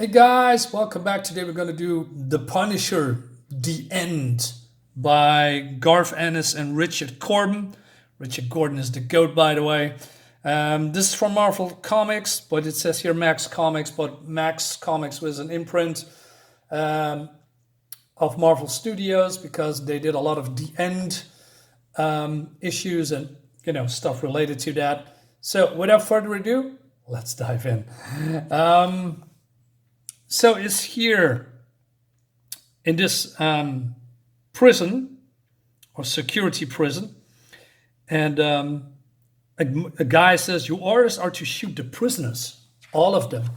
Hey guys, welcome back. Today we're going to do The Punisher, The End by Garth Ennis and Richard Corben. Richard Gordon is the GOAT, by the way. This is from Marvel Comics, but it says here Max Comics, but Max Comics was an imprint of Marvel Studios because they did a lot of The End issues and, stuff related to that. So without further ado, let's dive in. So it's here in this prison or security prison, and a guy says, "Your orders are to shoot the prisoners, all of them."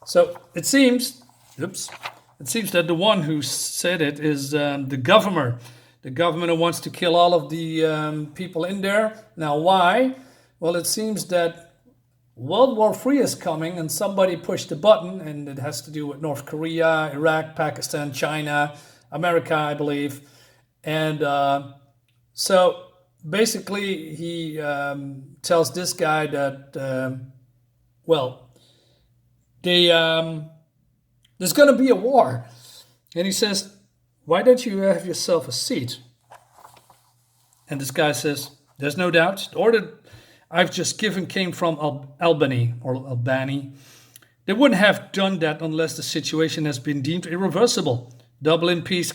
So it seems that the one who said it is the governor. The governor who wants to kill all of the people in there. Now, why? Well, it seems that World War III is coming and somebody pushed the button, and it has to do with North Korea, Iraq, Pakistan, China, America, I believe. And so basically he tells this guy that, there's going to be a war. And he says, "Why don't you have yourself a seat?" And this guy says, "There's no doubt. The order I've just given came from Albany. They wouldn't have done that unless the situation has been deemed irreversible. Dublin's peace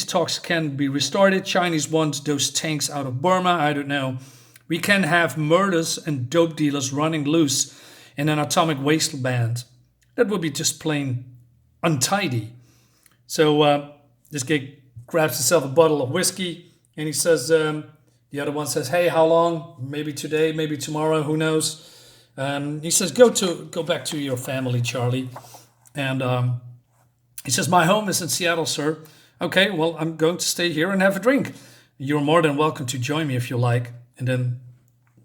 talks can be restarted. Chinese want those tanks out of Burma. I don't know. We can have murders and dope dealers running loose in an atomic wasteland. That would be just plain untidy." So this guy grabs himself a bottle of whiskey and he says, the other one says, "Hey, how long? Maybe today, maybe tomorrow, who knows?" He says, go back to your family, Charlie." And he says, "My home is in Seattle, sir." "Okay, well, I'm going to stay here and have a drink. You're more than welcome to join me if you like." And then,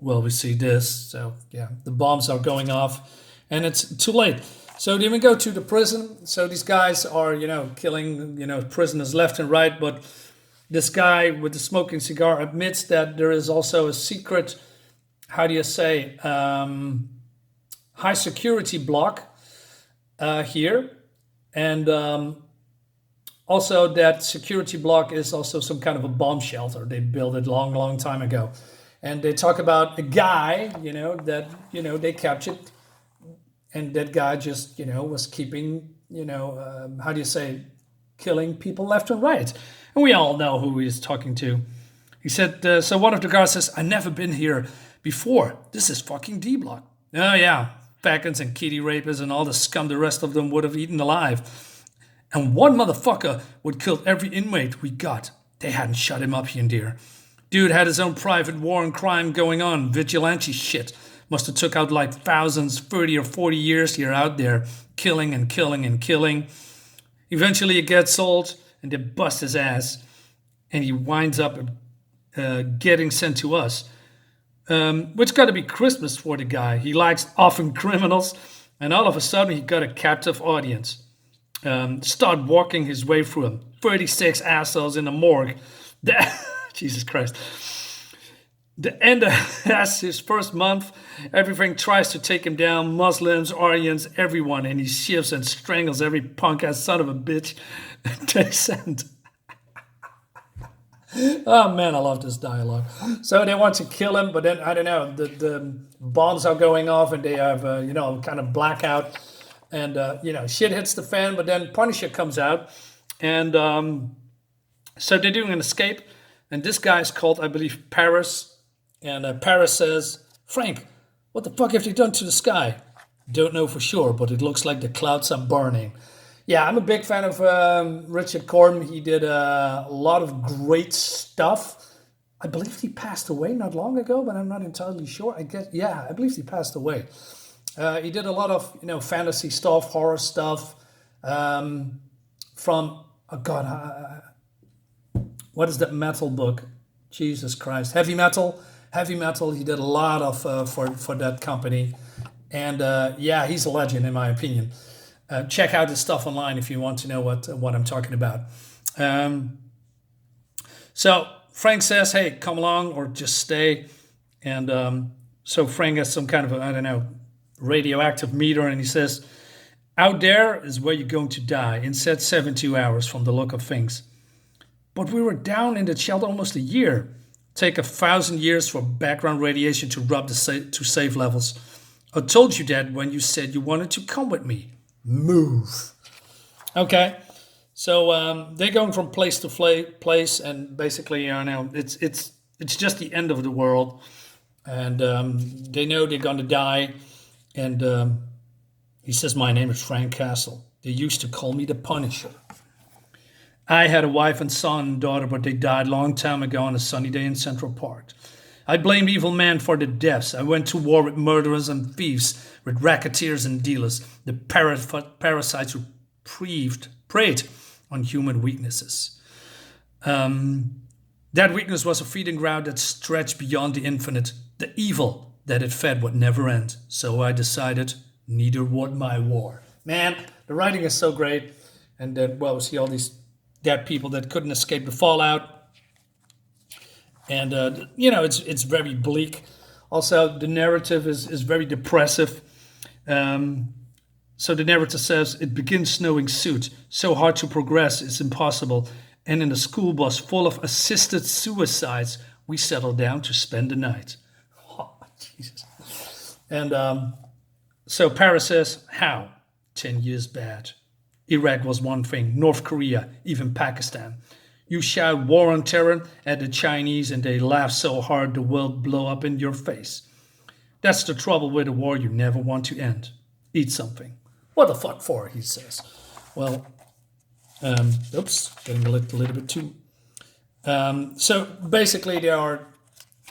well, we see this. So, yeah, the bombs are going off and it's too late. So then we go to the prison. So these guys are, killing, prisoners left and right. But this guy with the smoking cigar admits that there is also a secret, high security block here. And also that security block is also some kind of a bomb shelter. They built it long, long time ago. And they talk about a guy, that, they captured. And that guy just, was keeping, killing people left and right. And we all know who he's talking to. He said, so one of the guards says, "I've never been here before. This is fucking D block." "Oh yeah, faggots and kitty rapists and all the scum the rest of them would have eaten alive. And one motherfucker would kill every inmate we got. They hadn't shut him up here and there. Dude had his own private war and crime going on, vigilante shit. Must have took out like thousands, 30 or 40 years here out there, killing and killing and killing. Eventually it gets sold and they bust his ass and he winds up getting sent to us. Which got to be Christmas for the guy. He likes offing criminals and all of a sudden he got a captive audience. Start walking his way through them. 36 assholes in the morgue. Jesus Christ. The end has his first month. Everything tries to take him down. Muslims, Aryans, everyone. And he shivs and strangles every punk-ass son of a bitch they send. Oh, man, I love this dialogue. So they want to kill him, but then, I don't know, the bombs are going off and they have, kind of blackout. And, shit hits the fan, but then Punisher comes out. And so they're doing an escape. And this guy is called, I believe, Paris. And Paris says, "Frank, what the fuck have they done to the sky?" "Don't know for sure, but it looks like the clouds are burning." Yeah, I'm a big fan of Richard Corben. He did a lot of great stuff. I believe he passed away not long ago, but I'm not entirely sure. I believe he passed away. He did a lot of, fantasy stuff, horror stuff. What is that metal book? Jesus Christ. Heavy Metal. He did a lot of for that company. And he's a legend in my opinion. Check out his stuff online if you want to know what I'm talking about. So Frank says, "Hey, come along or just stay." And so Frank has some kind of radioactive meter, and he says, out there is where you're going to die in said 72 hours from the look of things. But we were down in the shelter almost a year. Take 1,000 years for background radiation to rub to safe levels. I told you that when you said you wanted to come with me. Move. Okay, so they're going from place to place, and basically, it's just the end of the world, and they know they're gonna die. And he says, "My name is Frank Castle. They used to call me the Punisher. I had a wife and son and daughter, but they died long time ago on a sunny day in Central Park. I blamed evil men for the deaths. I went to war with murderers and thieves, with racketeers and dealers, the parasites who preyed on human weaknesses. That weakness was a feeding ground that stretched beyond the infinite. The evil that it fed would never end. So I decided, neither would my war." Man, the writing is so great. And then, well, we see all these dead people that couldn't escape the fallout. And, it's very bleak. Also, the narrative is very depressive. So the narrator says, "It begins snowing soot. So hard to progress, it's impossible. And in a school bus full of assisted suicides, we settled down to spend the night." Oh, Jesus. And so Paris says, "How? 10 years bad. Iraq was one thing, North Korea, even Pakistan. You shout war on terror at the Chinese and they laugh so hard the world blow up in your face. That's the trouble with a war you never want to end. Eat something." What the fuck for, he says. Well, oops, getting a little bit too. So basically they are,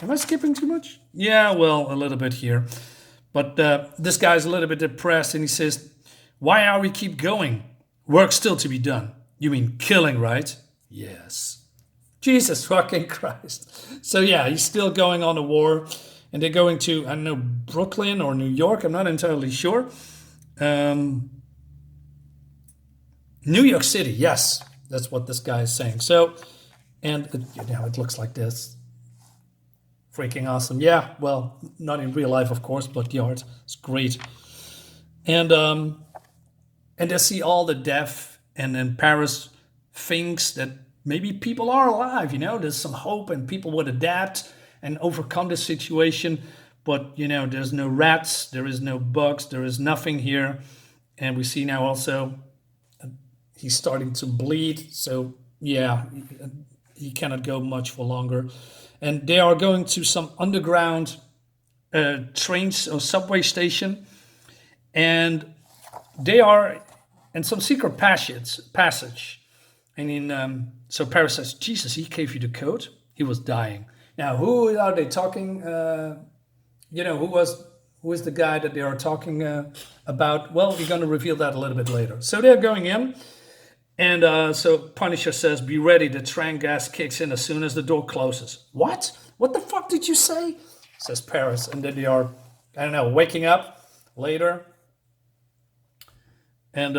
am I skipping too much? Yeah, well, a little bit here. But this guy's a little bit depressed and he says, "Why are we keep going? Work still to be done." "You mean killing, right?" "Yes." Jesus fucking Christ. So yeah, he's still going on a war. And they're going to, I don't know, Brooklyn or New York. I'm not entirely sure. New York City, yes. That's what this guy is saying. So, and it looks like this. Freaking awesome. Yeah, well, not in real life, of course, but the art is great. And they see all the death, and then Paris thinks that maybe people are alive, there's some hope and people would adapt and overcome this situation. But, there's no rats, there is no bugs, there is nothing here. And we see now also he's starting to bleed. So, yeah, he cannot go much for longer. And they are going to some underground trains or subway station. And they are in some secret passage. And so Paris says, "Jesus, he gave you the code? He was dying." Now, who are they talking? Who is the guy that they are talking about? Well, we're going to reveal that a little bit later. So they're going in, and so Punisher says, "Be ready. The train gas kicks in as soon as the door closes." "What? What the fuck did you say?" says Paris, and then they are, I don't know, waking up later. And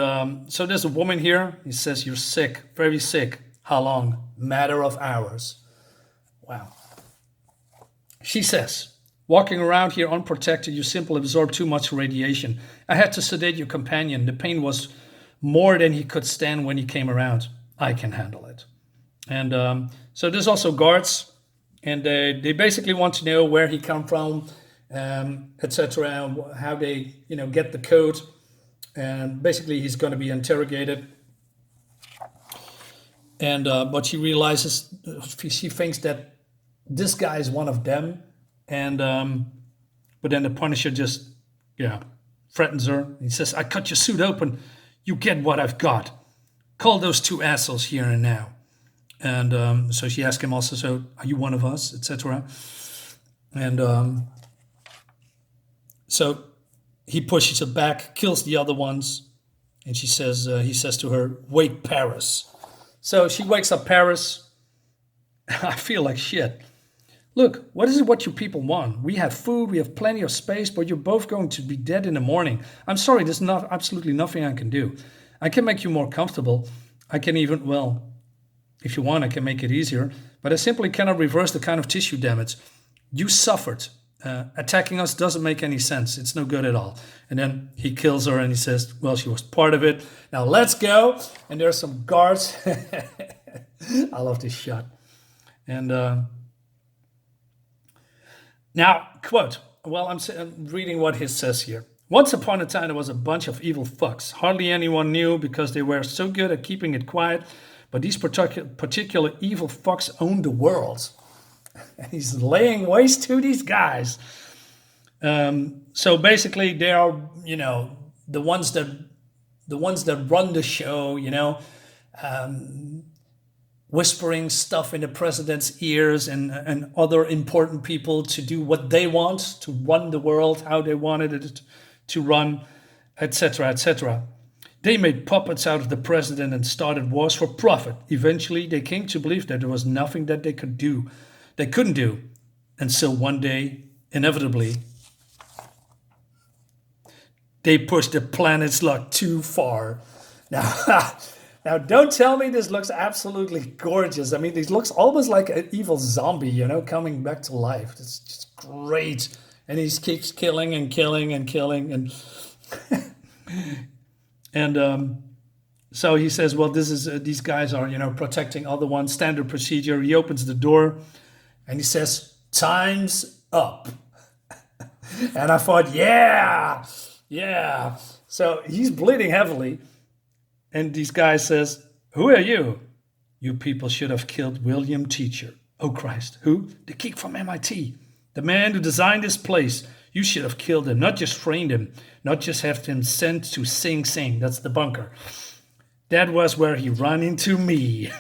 so there's a woman here. He says, "You're sick, very sick." "How long?" "Matter of hours." Wow. She says, "Walking around here unprotected, you simply absorb too much radiation. I had to sedate your companion. The pain was more than he could stand when he came around. I can handle it." And so there's also guards, and they basically want to know where he come from, etc., how they get the code. And basically he's going to be interrogated. And but she realizes, she thinks that this guy is one of them. And but then the Punisher just threatens her. He says, "I cut your suit open. You get what I've got. Call those two assholes here and now." And so she asks him also, "So are you one of us?" etc. And so he pushes her back, kills the other ones, and she says, he says to her, "Wake Paris." So she wakes up Paris. I feel like shit. "Look, what is it what you people want? We have food, we have plenty of space, but you're both going to be dead in the morning. I'm sorry, there's not absolutely nothing I can do. I can make you more comfortable. I can even, well, if you want, I can make it easier, but I simply cannot reverse the kind of tissue damage you suffered Attacking us doesn't make any sense. It's no good at all. And then he kills her and he says, well, she was part of it. Now let's go. And there's some guards. I love this shot. And now, quote, well, I'm reading what he says here. Once upon a time, there was a bunch of evil fucks. Hardly anyone knew because they were so good at keeping it quiet. But these particular evil fucks owned the world. And he's laying waste to these guys. So basically, they are, the ones that run the show, whispering stuff in the president's ears and other important people to do what they want, to run the world how they wanted it to run, etc., etc. They made puppets out of the president and started wars for profit. Eventually, they came to believe that there was nothing that they couldn't do. And so one day, inevitably, they pushed the planet's luck too far. Now, don't tell me this looks absolutely gorgeous. I mean, this looks almost like an evil zombie, coming back to life. It's just great. And he keeps killing and killing and killing. And so he says, well, these guys are, protecting other ones, standard procedure. He opens the door and he says, time's up. And I thought, yeah. So he's bleeding heavily. And these guys says, who are you? You people should have killed William Teacher. Oh, Christ. Who? The geek from MIT. The man who designed this place. You should have killed him, not just framed him, not just have him sent to Sing Sing. That's the bunker. That was where he ran into me.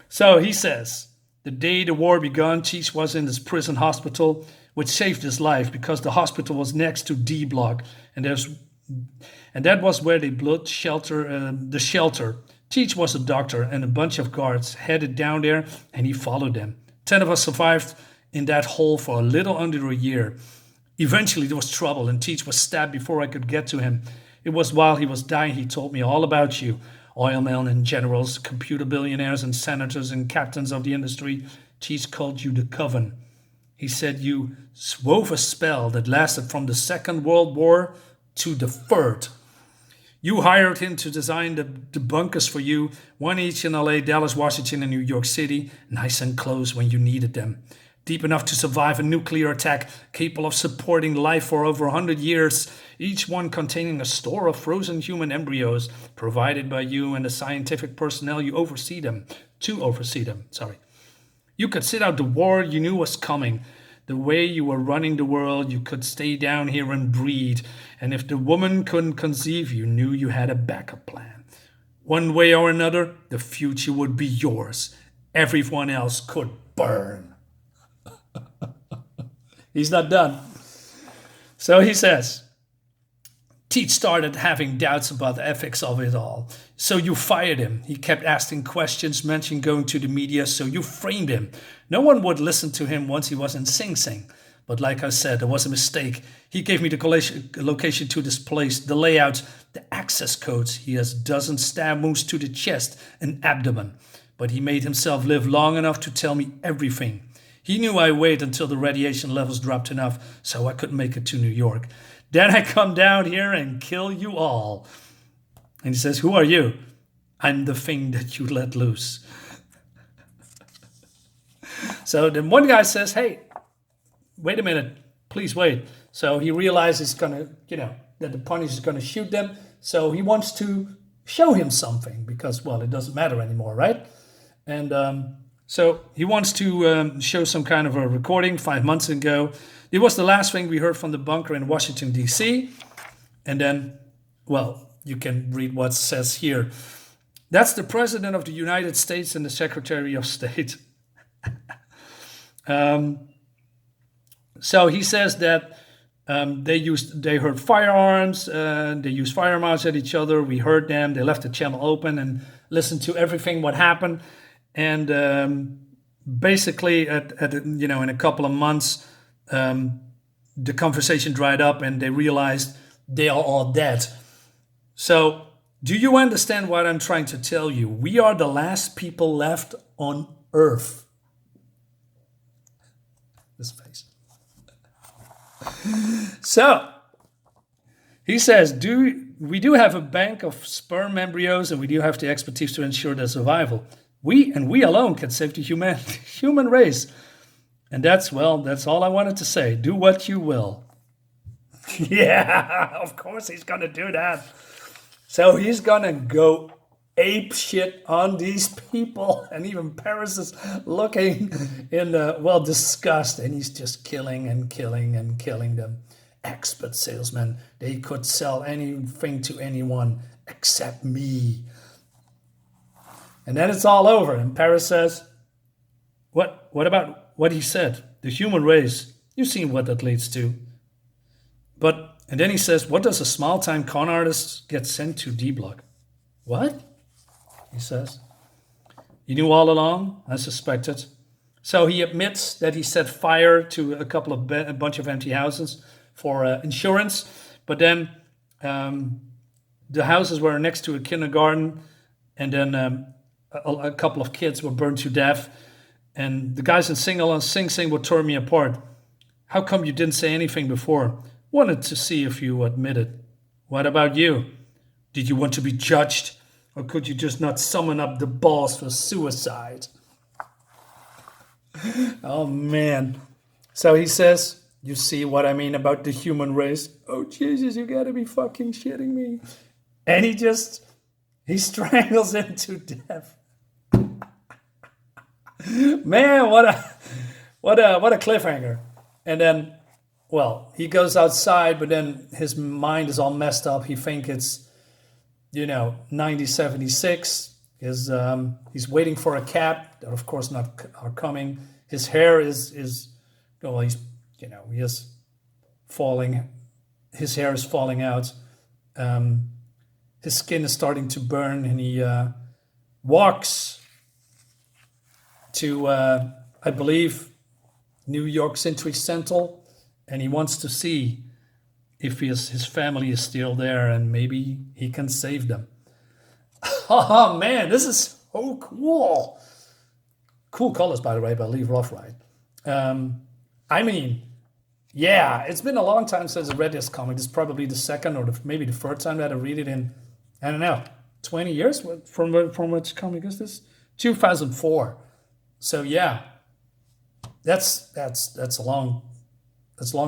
So he says, the day the war began, Teach was in this prison hospital, which saved his life because the hospital was next to D Block. And that was where they built the shelter. Teach was a doctor and a bunch of guards headed down there and he followed them. 10 of us survived in that hole for a little under a year. Eventually there was trouble and Teach was stabbed before I could get to him. It was while he was dying he told me all about you. Oilmen and generals, computer billionaires and senators and captains of the industry. Teach called you the Coven. He said you wove a spell that lasted from the Second World War to the Third. You hired him to design the bunkers for you, one each in LA, Dallas, Washington, and New York City, nice and close when you needed them. Deep enough to survive a nuclear attack, capable of supporting life for over 100 years, each one containing a store of frozen human embryos provided by you and the scientific personnel you oversee them. You could sit out the war you knew was coming. The way you were running the world, you could stay down here and breed. And if the woman couldn't conceive, you knew you had a backup plan. One way or another, the future would be yours. Everyone else could burn. He's not done. So he says, Teach started having doubts about the ethics of it all. So you fired him. He kept asking questions, mentioned going to the media, so you framed him. No one would listen to him once he was in Sing Sing. But like I said, there was a mistake. He gave me the location to this place, the layout, the access codes. He has dozens stab wounds to the chest and abdomen. But he made himself live long enough to tell me everything. He knew I wait until the radiation levels dropped enough so I could make it to New York. Then I come down here and kill you all. And he says, who are you? I'm the thing that you let loose. So then one guy says, hey, wait a minute, please wait. So he realizes that the Punisher is going to shoot them. So he wants to show him something because, well, it doesn't matter anymore, right? And so he wants to show some kind of a recording 5 months ago. It was the last thing we heard from the bunker in Washington, D.C. And then, well, you can read what it says here. That's the President of the United States and the Secretary of State. So he says that they heard firearms, they used firearms at each other. We heard them. They left the channel open and listened to everything what happened. And basically, in a couple of months, the conversation dried up and they realized they are all dead. So do you understand what I'm trying to tell you? We are the last people left on Earth. His face. So he says, we do have a bank of sperm embryos, and we do have the expertise to ensure their survival. We alone can save the human race. And that's all I wanted to say. Do what you will. Yeah, of course he's going to do that. So he's going to go ape shit on these people. And even Paris is looking in, disgust. And he's just killing and killing and killing them. Expert salesmen. They could sell anything to anyone except me. And then it's all over. And Paris says, what about what he said? The human race. You've seen what that leads to. And then he says, what does a small-time con artist get sent to D-Block? What? He says. You knew all along? I suspected. So he admits that he set fire to a bunch of empty houses for insurance. But then the houses were next to a kindergarten. And then a couple of kids were burned to death. And the guys in Sing Sing would tear me apart. How come you didn't say anything before? Wanted to see if you admitted. What about you? Did you want to be judged? Or could you just not summon up the balls for suicide? Oh, man. So he says, you see what I mean about the human race? Oh, Jesus, you gotta be fucking shitting me. And he strangles him to death. Man, what a cliffhanger. And then, he goes outside, but then his mind is all messed up. He thinks it's, 1976. He's waiting for a cab that, of course, not are coming. His hair is falling. His hair is falling out. His skin is starting to burn, and he walks to, I believe, New York Century Central. And he wants to see if his family is still there and maybe he can save them. Oh, man, this is so cool. Cool colors, by the way, by Lee Rothright. It's been a long time since I read this comic. This is probably the second or maybe the third time that I read it in, I don't know, 20 years? From which comic is this? 2004. So, yeah, that's a long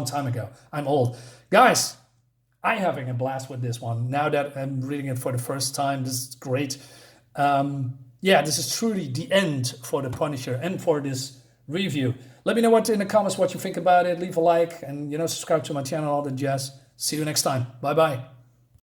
time ago. I'm old. Guys, I'm having a blast with this one. Now that I'm reading it for the first time, this is great. This is truly the end for The Punisher and for this review. Let me know in the comments what you think about it. Leave a like and, subscribe to my channel, all the jazz. See you next time. Bye-bye.